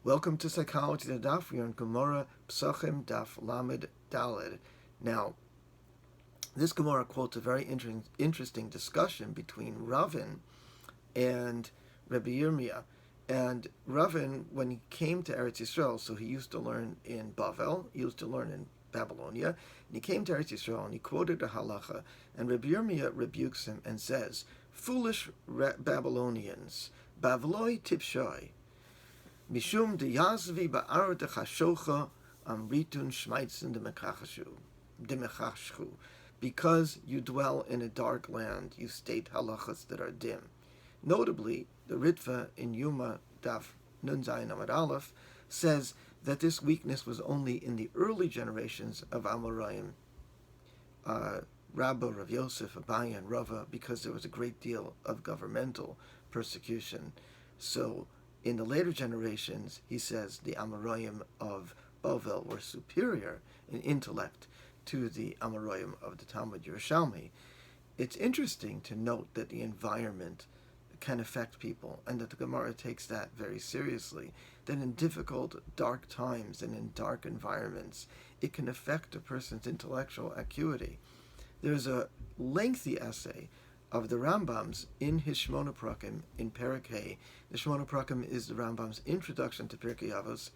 Welcome to Psychology the Daf. We're on Gemara Pesachim Daf Lamed Daled. Now, this Gemara quotes a very interesting discussion between Ravin and Rabbi Yirmiyah. And Ravin, when he came to Eretz Yisrael, so he used to learn in Bavel, he used to learn in Babylonia, and he came to Eretz Yisrael and he quoted a halacha, and Rabbi Yirmiyah rebukes him and says, "Foolish Babylonians, Bavloi tipshoi, Mishum de Yazvi ba'ar de chashocha amritun shmeitzen de mechachshu. Because you dwell in a dark land, you state halachas that are dim." Notably, the Ritva in Yuma Daf Nun Zayin Amud Aleph says that this weakness was only in the early generations of Amoraim, Rabba, Rav Yosef, Abaye, and Rava, because there was a great deal of governmental persecution. So, in the later generations, he says the Amoraim of Bavel were superior in intellect to the Amoraim of the Talmud Yerushalmi. It's interesting to note that the environment can affect people, and that the Gemara takes that very seriously, that in difficult, dark times and in dark environments, it can affect a person's intellectual acuity. There's a lengthy essay of the Rambam's in his Shmona Prakim in Perek Hey. The Shmona Prakim is the Rambam's introduction to Pirkei Avos,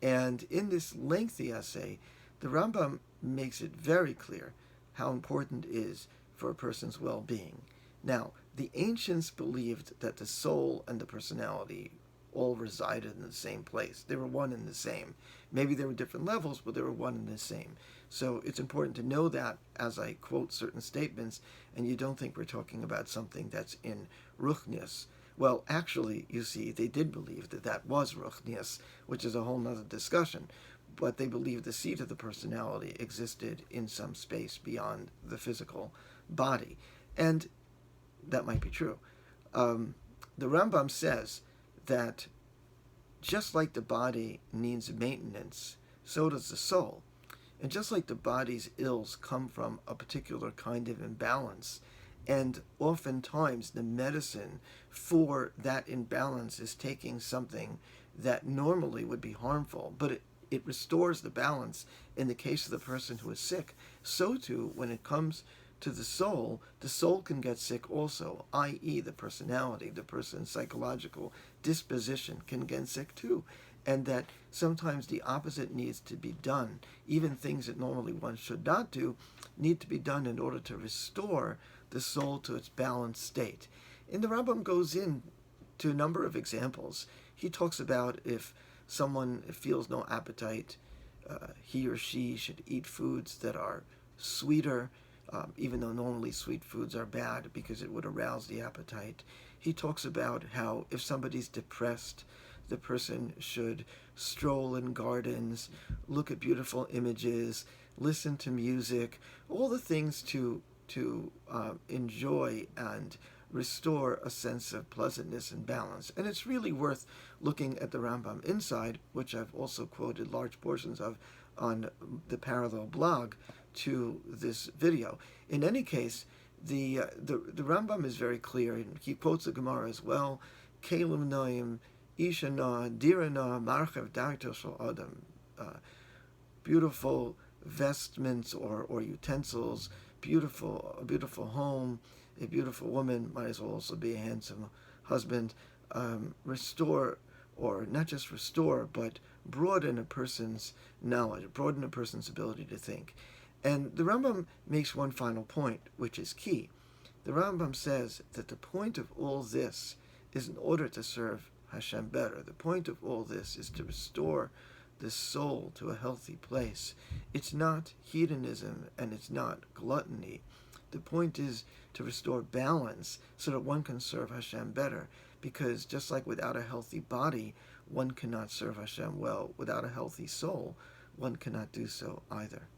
and in this lengthy essay, the Rambam makes it very clear how important it is for a person's well-being. Now, the ancients believed that the soul and the personality all resided in the same place. They were one and the same. Maybe there were different levels, but they were one and the same. So it's important to know that as I quote certain statements, and you don't think we're talking about something that's in Ruchnius. Well, actually, you see, they did believe that that was Ruchnius, which is a whole nother discussion. But they believed the seat of the personality existed in some space beyond the physical body. And that might be true. The Rambam says that just like the body needs maintenance, so does the soul. And just like the body's ills come from a particular kind of imbalance, and oftentimes the medicine for that imbalance is taking something that normally would be harmful, but it restores the balance in the case of the person who is sick, so too when it comes to the soul can get sick also, i.e. the personality, the person's psychological disposition can get sick too. And that sometimes the opposite needs to be done. Even things that normally one should not do need to be done in order to restore the soul to its balanced state. And the Rambam goes in to a number of examples. He talks about if someone feels no appetite, he or she should eat foods that are sweeter, even though normally sweet foods are bad because it would arouse the appetite. He talks about how if somebody's depressed, the person should stroll in gardens, look at beautiful images, listen to music, all the things to enjoy and restore a sense of pleasantness and balance. And it's really worth looking at the Rambam inside, which I've also quoted large portions of on the parallel blog to this video. In any case, the Rambam is very clear, and he quotes the Gemara as well. Kelim noim, ishana, dirana, marchev darto shel adam. Beautiful vestments or utensils, a beautiful home, a beautiful woman, might as well also be a handsome husband. Restore, or not just restore, but broaden a person's knowledge, broaden a person's ability to think. And the Rambam makes one final point, which is key. The Rambam says that the point of all this is in order to serve Hashem better. The point of all this is to restore the soul to a healthy place. It's not hedonism and it's not gluttony. The point is to restore balance so that one can serve Hashem better. Because just like without a healthy body, one cannot serve Hashem well, without a healthy soul, one cannot do so either.